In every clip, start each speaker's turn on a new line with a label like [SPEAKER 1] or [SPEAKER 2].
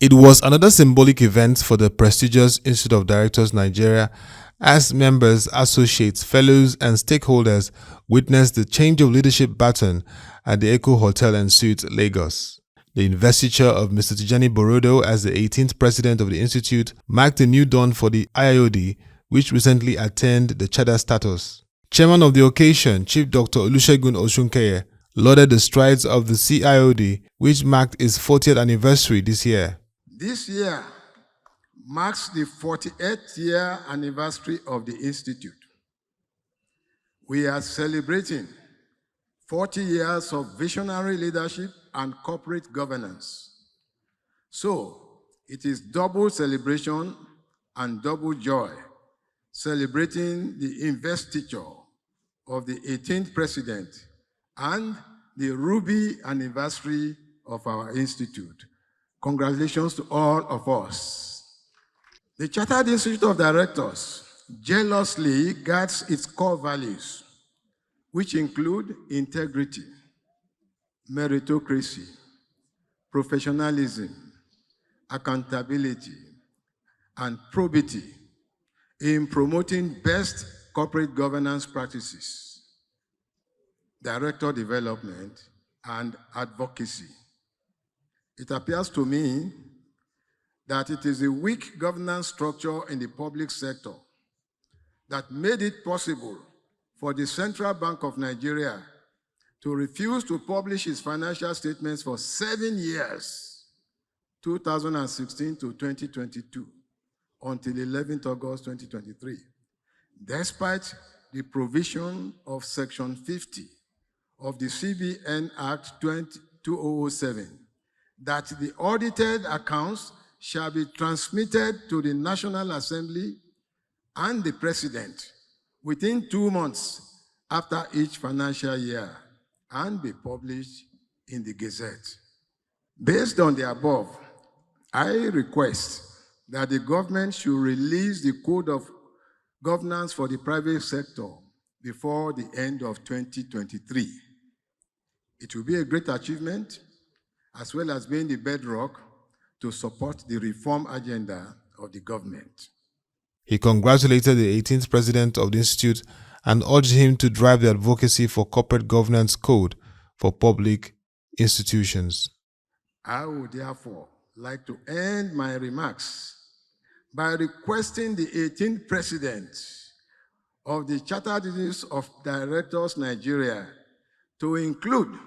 [SPEAKER 1] It was another symbolic event for the prestigious Institute of Directors Nigeria as members, associates, fellows and stakeholders witnessed the change of leadership baton at the Echo Hotel and Suites, Lagos. The investiture of Mr. Tijani Borodo as the 18th president of the institute marked a new dawn for the CIoD, which recently attained the charter status. Chairman of the occasion, Chief Dr. Olusegun Osunkeye, lauded the strides of the CIoD, which marked its 40th anniversary this year.
[SPEAKER 2] This year marks the 48th year anniversary of the Institute. We are celebrating 40 years of visionary leadership and corporate governance. So, it is double celebration and double joy, celebrating the investiture of the 18th president and the ruby anniversary of our institute. Congratulations to all of us. The Chartered Institute of Directors jealously guards its core values, which include integrity, meritocracy, professionalism, accountability, and probity in promoting best corporate governance practices, director development, and advocacy. It appears to me that it is a weak governance structure in the public sector that made it possible for the Central Bank of Nigeria to refuse to publish its financial statements for 7 years, 2016 to 2022, until 11th August 2023, despite the provision of Section 50 of the CBN Act 2007, that the audited accounts shall be transmitted to the National Assembly and the President within 2 months after each financial year and be published in the Gazette. Based on the above, I request that the government should release the Code of Governance for the private sector before the end of 2023. It will be a great achievement, as well as being the bedrock to support the reform agenda of the government.
[SPEAKER 1] He congratulated the 18th president of the institute and urged him to drive the advocacy for corporate governance code for public institutions.
[SPEAKER 2] I would therefore like to end my remarks by requesting the 18th president of the Chartered Institute of Directors Nigeria to include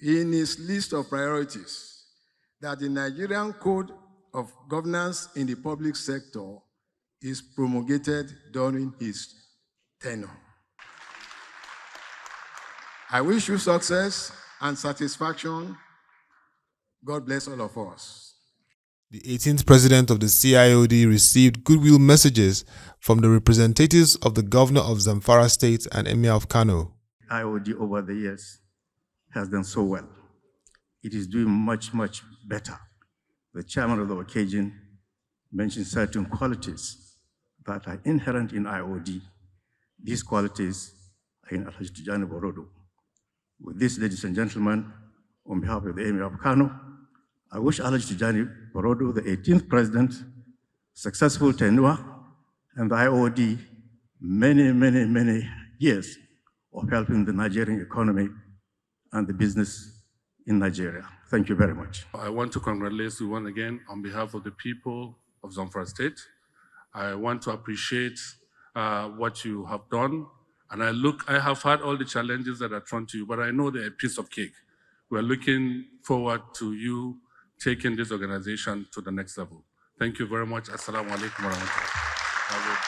[SPEAKER 2] in his list of priorities that the Nigerian Code of Governance in the public sector is promulgated during his tenure. I wish you success and satisfaction. God bless all of us.
[SPEAKER 1] The 18th president of the CIoD received goodwill messages from the representatives of the Governor of Zamfara State and Emir of Kano.
[SPEAKER 3] CIoD over the years has done so well. It is doing much, much better. The chairman of the occasion mentioned certain qualities that are inherent in CIoD. These qualities are in Tijani Borodo. With this, ladies and gentlemen, on behalf of the Emir of Kano, I wish Tijani Borodo, the 18th president, successful tenure, and the CIoD many, many, many years of helping the Nigerian economy and the business in Nigeria. Thank you very much.
[SPEAKER 4] I want to congratulate you once again on behalf of the people of Zamfara State. I want to appreciate what you have done. And I have had all the challenges that are thrown to you, but I know they're a piece of cake. We're looking forward to you taking this organization to the next level. Thank you very much. Assalamu alaikum wa rahmatullah.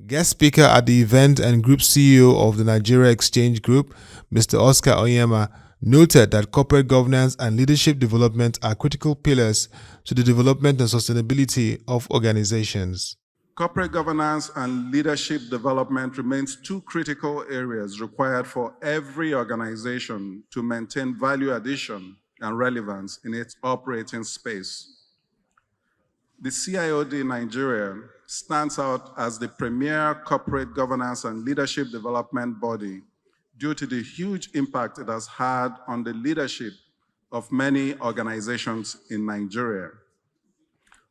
[SPEAKER 1] Guest speaker at the event and Group CEO of the Nigeria Exchange Group, Mr. Oscar Onyema, noted that corporate governance and leadership development are critical pillars to the development and sustainability of organizations.
[SPEAKER 5] Corporate governance and leadership development remains two critical areas required for every organization to maintain value addition and relevance in its operating space. The CIoD in Nigeria stands out as the premier corporate governance and leadership development body due to the huge impact it has had on the leadership of many organizations in Nigeria.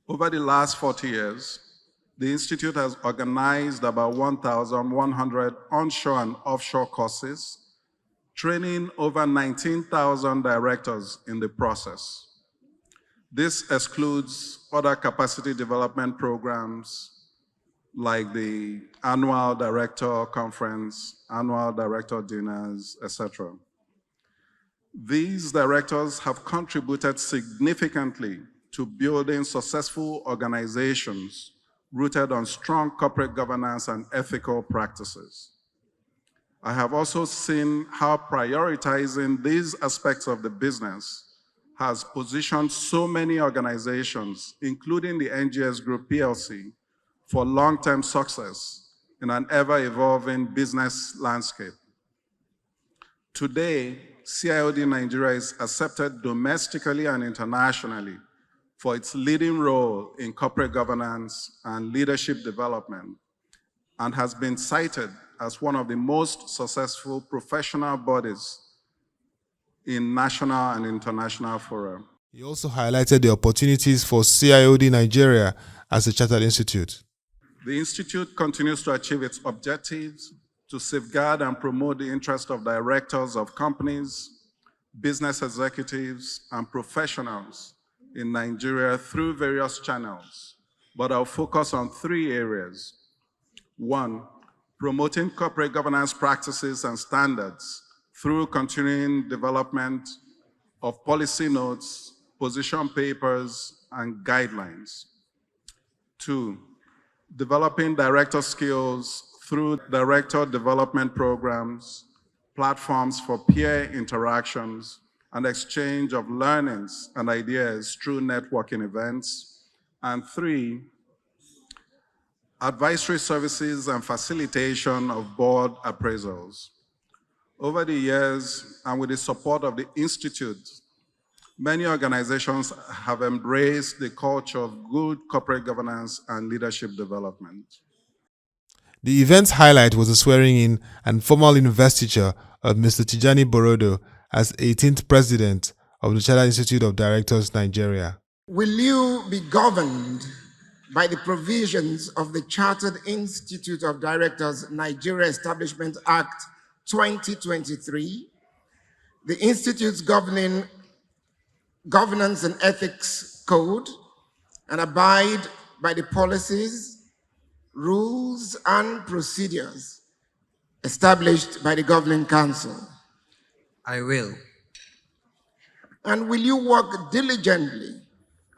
[SPEAKER 5] Over the last 40 years, the Institute has organized about 1,100 onshore and offshore courses, training over 19,000 directors in the process. This excludes other capacity development programs like the annual director conference, annual director dinners, etc. These directors have contributed significantly to building successful organizations rooted on strong corporate governance and ethical practices. I have also seen how prioritizing these aspects of the business has positioned so many organizations, including the NGS Group PLC, for long-term success in an ever-evolving business landscape. Today, CIoD Nigeria is accepted domestically and internationally for its leading role in corporate governance and leadership development, and has been cited as one of the most successful professional bodies in national and international fora.
[SPEAKER 1] He also highlighted the opportunities for CIoD Nigeria as a chartered institute.
[SPEAKER 5] The Institute continues to achieve its objectives to safeguard and promote the interest of directors of companies, business executives, and professionals in Nigeria through various channels, but I'll focus on 3 areas. 1, promoting corporate governance practices and standards through continuing development of policy notes, position papers, and guidelines. 2, developing director skills through director development programs, platforms for peer interactions, and exchange of learnings and ideas through networking events. And 3, advisory services and facilitation of board appraisals. Over the years, and with the support of the Institute, many organizations have embraced the culture of good corporate governance and leadership development.
[SPEAKER 1] The event's highlight was the swearing-in and formal investiture of Mr. Tijani Borodo as 18th President of the Chartered Institute of Directors, Nigeria.
[SPEAKER 6] Will you be governed by the provisions of the Chartered Institute of Directors Nigeria Establishment Act 2023, the Institute's Governance and Ethics Code, and abide by the policies, rules, and procedures established by the Governing Council?
[SPEAKER 7] I will.
[SPEAKER 6] And will you work diligently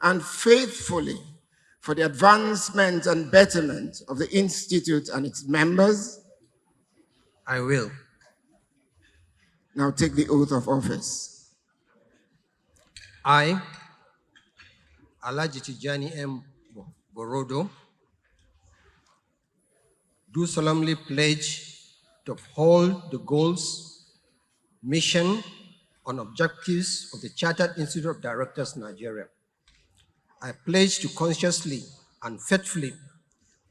[SPEAKER 6] and faithfully for the advancement and betterment of the Institute and its members?
[SPEAKER 7] I will.
[SPEAKER 6] Now take the oath of office.
[SPEAKER 7] I, Alhaji Tijani Borodo, do solemnly pledge to uphold the goals, mission, and objectives of the Chartered Institute of Directors Nigeria. I pledge to consciously and faithfully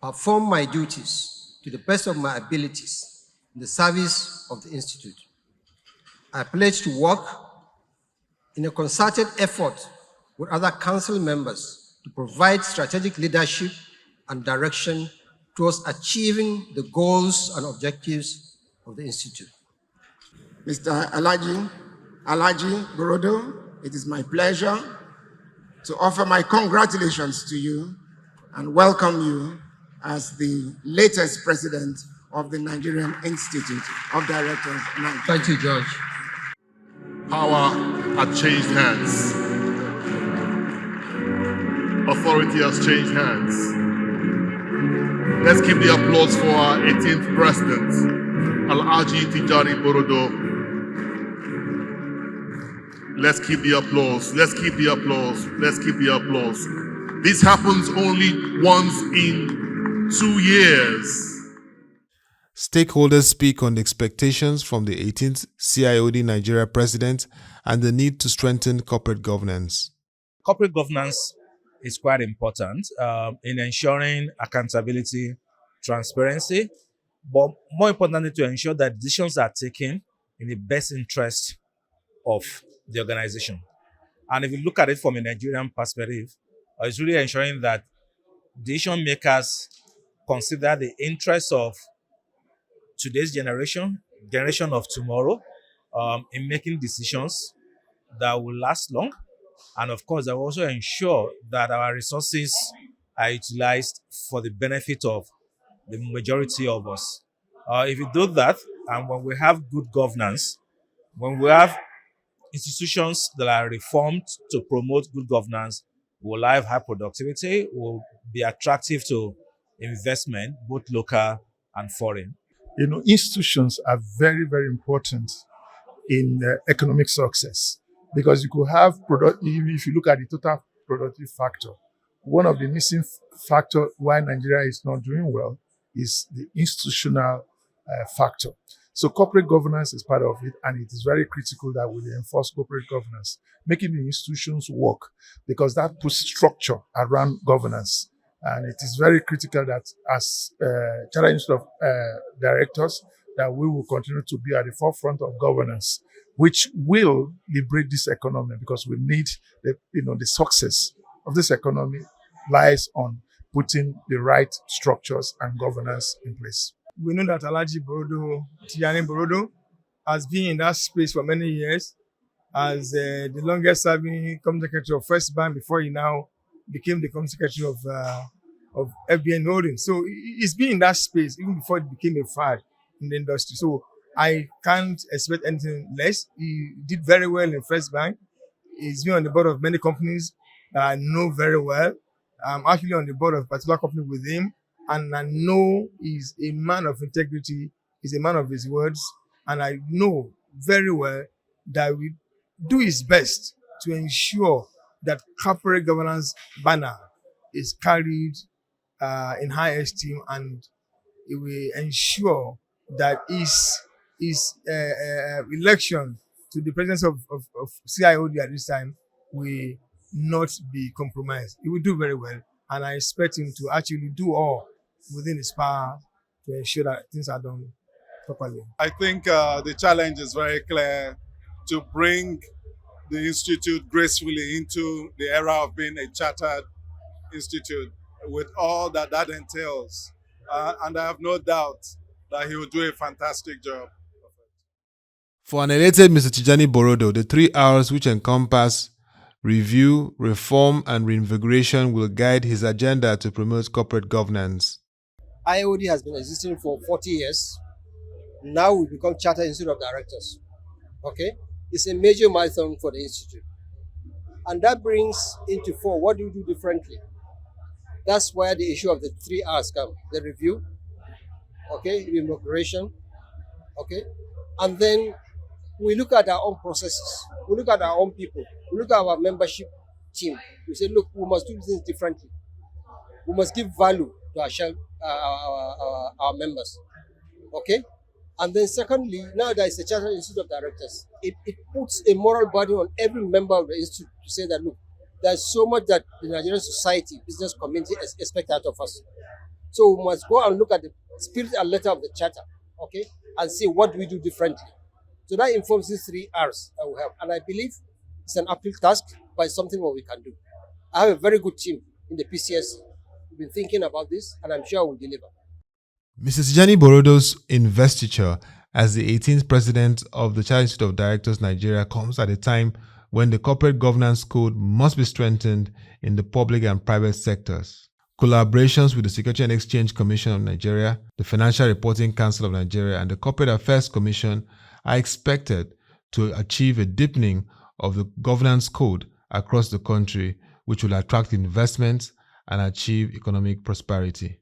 [SPEAKER 7] perform my duties to the best of my abilities in the service of the Institute. I pledge to work in a concerted effort with other council members to provide strategic leadership and direction towards achieving the goals and objectives of the Institute.
[SPEAKER 6] Mr. Alhaji Borodo, it is my pleasure to offer my congratulations to you and welcome you as the latest president of the Nigerian Institute of Directors.
[SPEAKER 7] Thank you, George.
[SPEAKER 8] Power has changed hands. Authority has changed hands. Let's give the applause for our 18th president, Alhaji Tijani Borodo. Let's keep the applause. Let's keep the applause. Let's keep the applause. This happens only once in 2 years.
[SPEAKER 1] Stakeholders speak on the expectations from the 18th CIoD Nigeria president and the need to strengthen corporate governance.
[SPEAKER 9] Corporate governance is quite important in ensuring accountability, transparency, but more importantly, to ensure that decisions are taken in the best interest of the organization. And if you look at it from a Nigerian perspective, it's really ensuring that decision makers consider the interests of today's generation of tomorrow, in making decisions that will last long. And of course, that will also ensure that our resources are utilized for the benefit of the majority of us. If you do that, and when we have good governance, when we have institutions that are reformed to promote good governance, will have high productivity, will be attractive to investment, both local and foreign.
[SPEAKER 10] Institutions are very, very important in economic success, because you could have if you look at the total productive factor, one of the missing factor why Nigeria is not doing well is the institutional factor. So corporate governance is part of it, and it is very critical that we enforce corporate governance, making the institutions work, because that puts structure around governance. And it is very critical that as Chartered Institute of Directors, that we will continue to be at the forefront of governance, which will liberate this economy, because we need the success of this economy lies on putting the right structures and governance in place.
[SPEAKER 11] We know that Tijani Borodo, has been in that space for many years as the longest serving company secretary of First Bank before he now became the company secretary of FBN Holdings. So he's been in that space even before it became a fad in the industry. So I can't expect anything less. He did very well in First Bank. He's been on the board of many companies that I know very well. I'm actually on the board of a particular company with him, and I know he's a man of integrity, he's a man of his words, and I know very well that we do his best to ensure that corporate governance banner is carried in high esteem, and it will ensure that his election to the presidency of CIoD at this time will not be compromised. He will do very well, and I expect him to actually do all within his power to ensure that things are done properly.
[SPEAKER 5] I think the challenge is very clear: to bring the institute gracefully into the era of being a chartered institute, with all that entails. And I have no doubt that he will do a fantastic job.
[SPEAKER 1] For an elated Mr. Tijani Borodo, the 3 R's, which encompass review, reform, and reinvigoration, will guide his agenda to promote corporate governance.
[SPEAKER 7] CIoD has been existing for 40 years. Now we become Chartered Institute of Directors. Okay? It's a major milestone for the institute. And that brings into fore what do we do differently. That's where the issue of the 3 R's come. The review, okay, reinvigoration, okay, and then we look at our own processes. We look at our own people. We look at our membership team. We say, look, we must do things differently. We must give value to our members, okay? And then secondly, now there is a Chartered Institute of Directors. It puts a moral burden on every member of the institute to say that, look, there's so much that the Nigerian society, business community expect out of us. So we must go and look at the spirit and letter of the charter, okay, and see what we do differently. So that informs these 3 R's that we have. And I believe it's an uphill task, but it's something what we can do. I have a very good team in the PCS. We've been thinking about this, and I'm sure we'll deliver.
[SPEAKER 1] Mr. Tijani Borodo's investiture as the 18th president of the Chartered Institute of Directors Nigeria comes at a time when the corporate governance code must be strengthened in the public and private sectors. Collaborations with the Securities and Exchange Commission of Nigeria, the Financial Reporting Council of Nigeria, and the Corporate Affairs Commission are expected to achieve a deepening of the governance code across the country, which will attract investments and achieve economic prosperity.